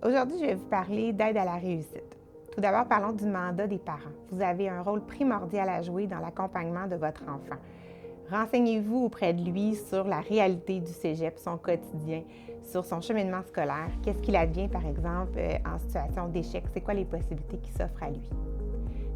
Aujourd'hui, je vais vous parler d'aide à la réussite. Tout d'abord, parlons du mandat des parents. Vous avez un rôle primordial à jouer dans l'accompagnement de votre enfant. Renseignez-vous auprès de lui sur la réalité du cégep, son quotidien, sur son cheminement scolaire. Qu'est-ce qu'il advient, par exemple, en situation d'échec? C'est quoi les possibilités qui s'offrent à lui?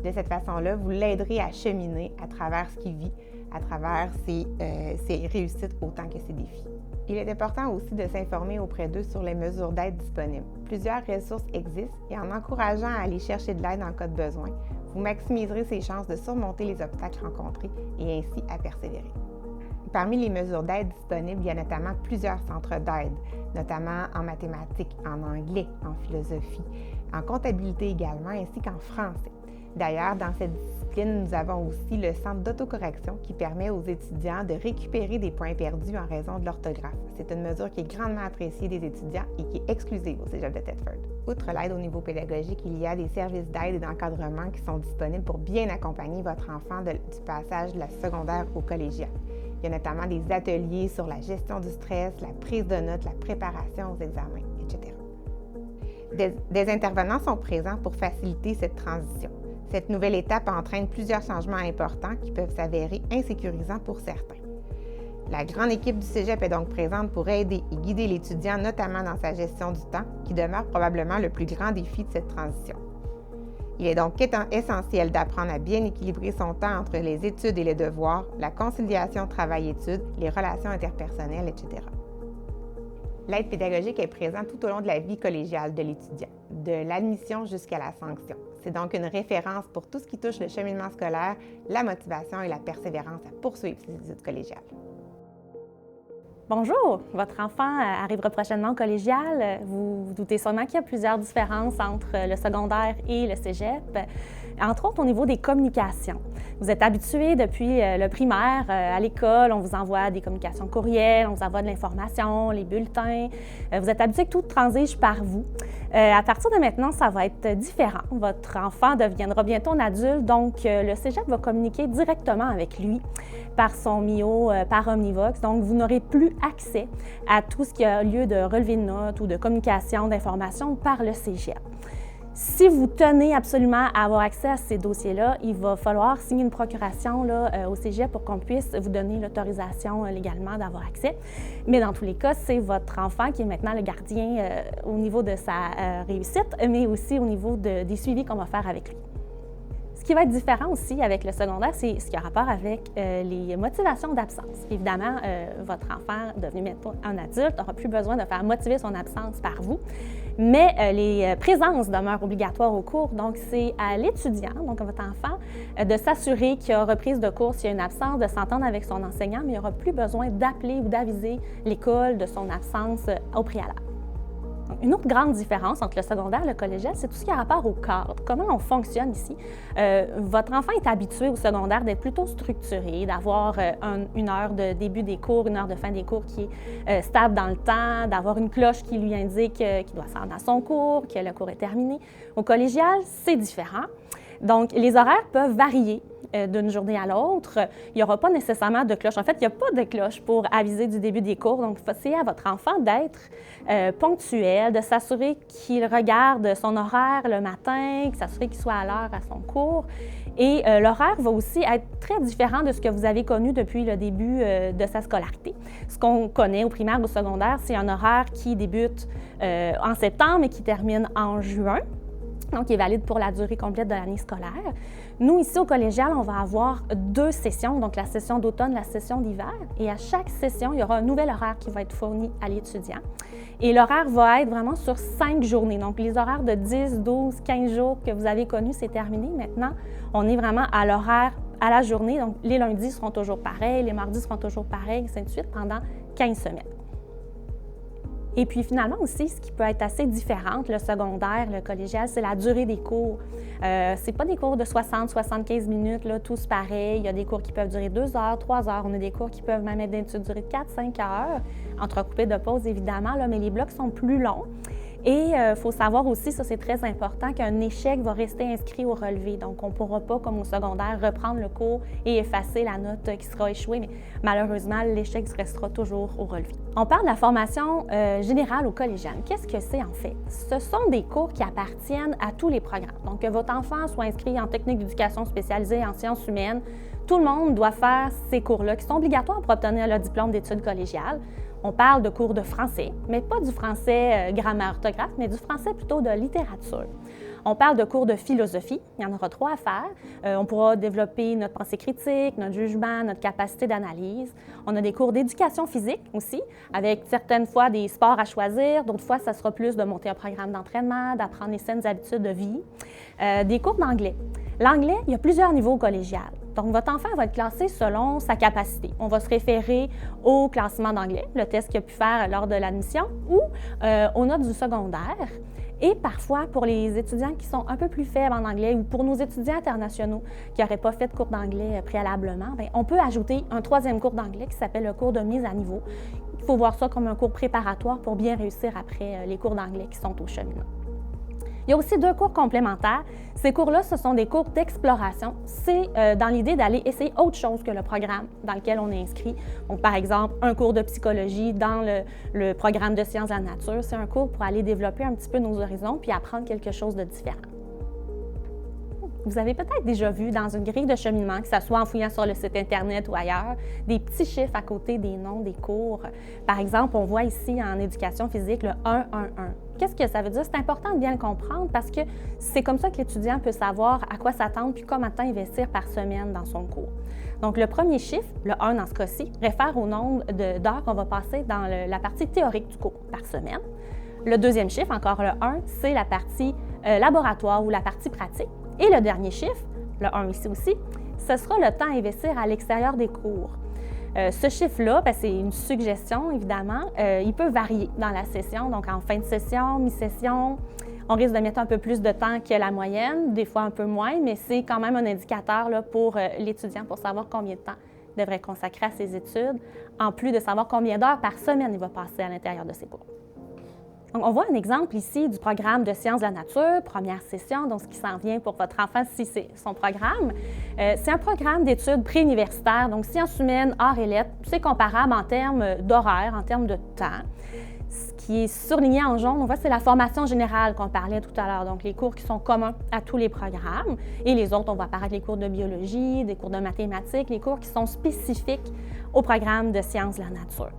De cette façon-là, vous l'aiderez à cheminer à travers ce qu'il vit, à travers ses réussites autant que ses défis. Il est important aussi de s'informer auprès d'eux sur les mesures d'aide disponibles. Plusieurs ressources existent et en encourageant à aller chercher de l'aide en cas de besoin, vous maximiserez ses chances de surmonter les obstacles rencontrés et ainsi à persévérer. Parmi les mesures d'aide disponibles, il y a notamment plusieurs centres d'aide, notamment en mathématiques, en anglais, en philosophie, en comptabilité également, ainsi qu'en français. D'ailleurs, dans cette discipline, nous avons aussi le centre d'autocorrection qui permet aux étudiants de récupérer des points perdus en raison de l'orthographe. C'est une mesure qui est grandement appréciée des étudiants et qui est exclusive au Cégep de Thetford. Outre l'aide au niveau pédagogique, il y a des services d'aide et d'encadrement qui sont disponibles pour bien accompagner votre enfant du passage de la secondaire au collégial. Il y a notamment des ateliers sur la gestion du stress, la prise de notes, la préparation aux examens, etc. Des intervenants sont présents pour faciliter cette transition. Cette nouvelle étape entraîne plusieurs changements importants qui peuvent s'avérer insécurisants pour certains. La grande équipe du Cégep est donc présente pour aider et guider l'étudiant, notamment dans sa gestion du temps, qui demeure probablement le plus grand défi de cette transition. Il est donc essentiel d'apprendre à bien équilibrer son temps entre les études et les devoirs, la conciliation travail-études, les relations interpersonnelles, etc. L'aide pédagogique est présente tout au long de la vie collégiale de l'étudiant, de l'admission jusqu'à la sanction. C'est donc une référence pour tout ce qui touche le cheminement scolaire, la motivation et la persévérance à poursuivre ses études collégiales. Bonjour, votre enfant arrivera prochainement au collégial. Vous vous doutez sûrement qu'il y a plusieurs différences entre le secondaire et le cégep, entre autres au niveau des communications. Vous êtes habitué depuis le primaire, à l'école, on vous envoie des communications courriels, on vous envoie de l'information, les bulletins. Vous êtes habitué que tout transige par vous. À partir de maintenant, ça va être différent. Votre enfant deviendra bientôt un adulte, donc le cégep va communiquer directement avec lui par son MIO, par Omnivox. Donc, vous n'aurez plus accès à tout ce qui a lieu de relevé de notes ou de communication, d'informations par le cégep. Si vous tenez absolument à avoir accès à ces dossiers-là, il va falloir signer une procuration au cégep pour qu'on puisse vous donner l'autorisation légalement d'avoir accès. Mais dans tous les cas, c'est votre enfant qui est maintenant le gardien au niveau de sa réussite, mais aussi au niveau des suivis qu'on va faire avec lui. Ce qui va être différent aussi avec le secondaire, c'est ce qui a rapport avec les motivations d'absence. Évidemment, votre enfant devenu maintenant un adulte n'aura plus besoin de faire motiver son absence par vous, mais les présences demeurent obligatoires au cours. Donc, c'est à l'étudiant, donc à votre enfant, de s'assurer qu'il y a reprise de cours s'il y a une absence, de s'entendre avec son enseignant, mais il n'y aura plus besoin d'appeler ou d'aviser l'école de son absence au préalable. Une autre grande différence entre le secondaire et le collégial, c'est tout ce qui a rapport au cadre. Comment on fonctionne ici? Votre enfant est habitué au secondaire d'être plutôt structuré, d'avoir une heure de début des cours, une heure de fin des cours qui est stable dans le temps, d'avoir une cloche qui lui indique qu'il doit se rendre à son cours, que le cours est terminé. Au collégial, c'est différent. Donc, les horaires peuvent varier d'une journée à l'autre. Il n'y aura pas nécessairement de cloche. En fait, il n'y a pas de cloche pour aviser du début des cours. Donc, c'est à votre enfant d'être ponctuel, de s'assurer qu'il regarde son horaire le matin, de s'assurer qu'il soit à l'heure à son cours. Et l'horaire va aussi être très différent de ce que vous avez connu depuis le début de sa scolarité. Ce qu'on connaît au primaire ou au secondaire, c'est un horaire qui débute en septembre et qui termine en juin. Donc, qui est valide pour la durée complète de l'année scolaire. Nous, ici, au collégial, on va avoir 2 sessions, donc la session d'automne, la session d'hiver. Et à chaque session, il y aura un nouvel horaire qui va être fourni à l'étudiant. Et l'horaire va être vraiment sur 5 journées. Donc, les horaires de 10, 12, 15 jours que vous avez connus, c'est terminé. Maintenant, on est vraiment à l'horaire à la journée. Donc, les lundis seront toujours pareils, les mardis seront toujours pareils, ainsi de suite, pendant 15 semaines. Et puis finalement aussi, ce qui peut être assez différent, le secondaire, le collégial, c'est la durée des cours. C'est pas des cours de 60-75 minutes, là, tous pareils. Il y a des cours qui peuvent durer 2 heures, 3 heures. On a des cours qui peuvent même être d'une durée de 4-5 heures, entrecoupés de pauses évidemment, là, mais les blocs sont plus longs. Et il faut savoir aussi, ça c'est très important, qu'un échec va rester inscrit au relevé. Donc, on ne pourra pas, comme au secondaire, reprendre le cours et effacer la note qui sera échouée, mais malheureusement, l'échec restera toujours au relevé. On parle de la formation générale ou collégiale. Qu'est-ce que c'est en fait? Ce sont des cours qui appartiennent à tous les programmes. Donc, que votre enfant soit inscrit en technique d'éducation spécialisée, en sciences humaines, tout le monde doit faire ces cours-là qui sont obligatoires pour obtenir le diplôme d'études collégiales. On parle de cours de français, mais pas du français grammaire orthographe, mais du français plutôt de littérature. On parle de cours de philosophie, il y en aura 3 à faire. On pourra développer notre pensée critique, notre jugement, notre capacité d'analyse. On a des cours d'éducation physique aussi, avec certaines fois des sports à choisir, d'autres fois, ça sera plus de monter un programme d'entraînement, d'apprendre les saines habitudes de vie. Des cours d'anglais. L'anglais, il y a plusieurs niveaux collégial. Donc, votre enfant va être classé selon sa capacité. On va se référer au classement d'anglais, le test qu'il a pu faire lors de l'admission, ou aux notes du secondaire. Et parfois, pour les étudiants qui sont un peu plus faibles en anglais ou pour nos étudiants internationaux qui n'auraient pas fait de cours d'anglais préalablement, bien, on peut ajouter un 3e cours d'anglais qui s'appelle le cours de mise à niveau. Il faut voir ça comme un cours préparatoire pour bien réussir après les cours d'anglais qui sont au cheminement. Il y a aussi 2 cours complémentaires. Ces cours-là, ce sont des cours d'exploration. C'est dans l'idée d'aller essayer autre chose que le programme dans lequel on est inscrit. Donc, par exemple, un cours de psychologie dans le programme de sciences de la nature. C'est un cours pour aller développer un petit peu nos horizons puis apprendre quelque chose de différent. Vous avez peut-être déjà vu dans une grille de cheminement, que ce soit en fouillant sur le site Internet ou ailleurs, des petits chiffres à côté des noms des cours. Par exemple, on voit ici en éducation physique le 1-1-1. Qu'est-ce que ça veut dire? C'est important de bien le comprendre parce que c'est comme ça que l'étudiant peut savoir à quoi s'attendre puis combien de temps investir par semaine dans son cours. Donc, le premier chiffre, le 1 dans ce cas-ci, réfère au nombre d'heures qu'on va passer dans la partie théorique du cours par semaine. Le 2e chiffre, encore le 1, c'est la partie laboratoire ou la partie pratique. Et le dernier chiffre, le 1 ici aussi, ce sera le temps à investir à l'extérieur des cours. Ce chiffre-là, c'est une suggestion, évidemment. Il peut varier dans la session, donc en fin de session, mi-session, on risque de mettre un peu plus de temps que la moyenne, des fois un peu moins, mais c'est quand même un indicateur là, pour l'étudiant pour savoir combien de temps il devrait consacrer à ses études, en plus de savoir combien d'heures par semaine il va passer à l'intérieur de ses cours. Donc, on voit un exemple ici du programme de sciences de la nature, première session, donc ce qui s'en vient pour votre enfant si c'est son programme. C'est un programme d'études préuniversitaires, donc sciences humaines, arts et lettres. C'est comparable en termes d'horaire, en termes de temps. Ce qui est surligné en jaune, on voit c'est la formation générale qu'on parlait tout à l'heure, donc les cours qui sont communs à tous les programmes. Et les autres, on va apparaître les cours de biologie, des cours de mathématiques, les cours qui sont spécifiques au programme de sciences de la nature.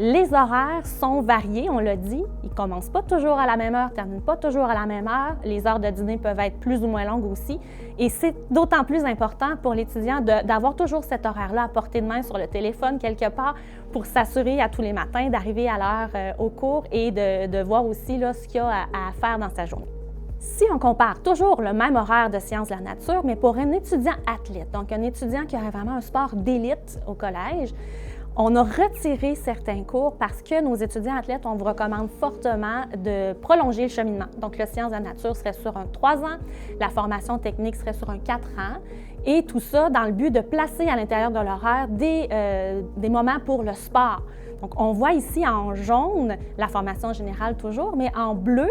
Les horaires sont variés, on l'a dit. Ils ne commencent pas toujours à la même heure, ne terminent pas toujours à la même heure. Les heures de dîner peuvent être plus ou moins longues aussi. Et c'est d'autant plus important pour l'étudiant d'avoir toujours cet horaire-là à portée de main sur le téléphone quelque part pour s'assurer à tous les matins d'arriver à l'heure au cours et de voir aussi là, ce qu'il y a à faire dans sa journée. Si on compare toujours le même horaire de sciences de la nature, mais pour un étudiant athlète, donc un étudiant qui aurait vraiment un sport d'élite au collège, on a retiré certains cours parce que nos étudiants athlètes, on vous recommande fortement de prolonger le cheminement. Donc, le sciences de la nature serait sur un 3 ans, la formation technique serait sur un 4 ans, et tout ça dans le but de placer à l'intérieur de l'horaire des moments pour le sport. Donc, on voit ici en jaune la formation générale toujours, mais en bleu,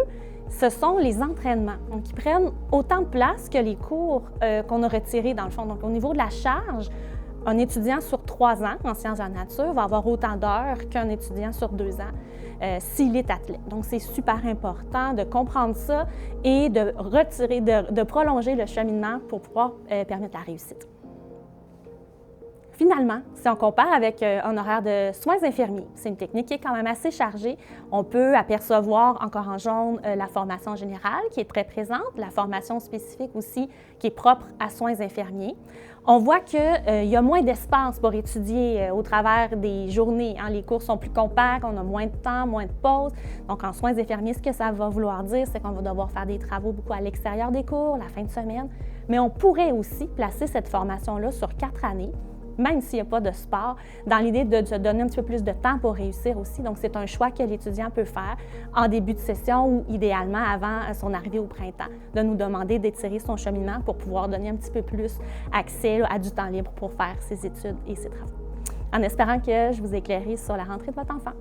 ce sont les entraînements. Donc, ils prennent autant de place que les cours qu'on a retirés dans le fond. Donc, au niveau de la charge, un étudiant sur 3 ans en sciences de la nature va avoir autant d'heures qu'un étudiant sur 2 ans s'il est athlète. Donc, c'est super important de comprendre ça et de retirer, de prolonger le cheminement pour pouvoir permettre la réussite. Finalement, si on compare avec un horaire de soins infirmiers, c'est une technique qui est quand même assez chargée. On peut apercevoir encore en jaune la formation générale qui est très présente, la formation spécifique aussi qui est propre à soins infirmiers. On voit qu'il y a moins d'espace pour étudier au travers des journées. Hein. Les cours sont plus compacts, on a moins de temps, moins de pauses. Donc, en soins infirmiers, ce que ça va vouloir dire, c'est qu'on va devoir faire des travaux beaucoup à l'extérieur des cours, la fin de semaine. Mais on pourrait aussi placer cette formation-là sur 4 années, même s'il n'y a pas de sport, dans l'idée de se donner un petit peu plus de temps pour réussir aussi. Donc, c'est un choix que l'étudiant peut faire en début de session ou idéalement avant son arrivée au printemps, de nous demander d'étirer son cheminement pour pouvoir donner un petit peu plus accès à du temps libre pour faire ses études et ses travaux. En espérant que je vous ai éclairé sur la rentrée de votre enfant.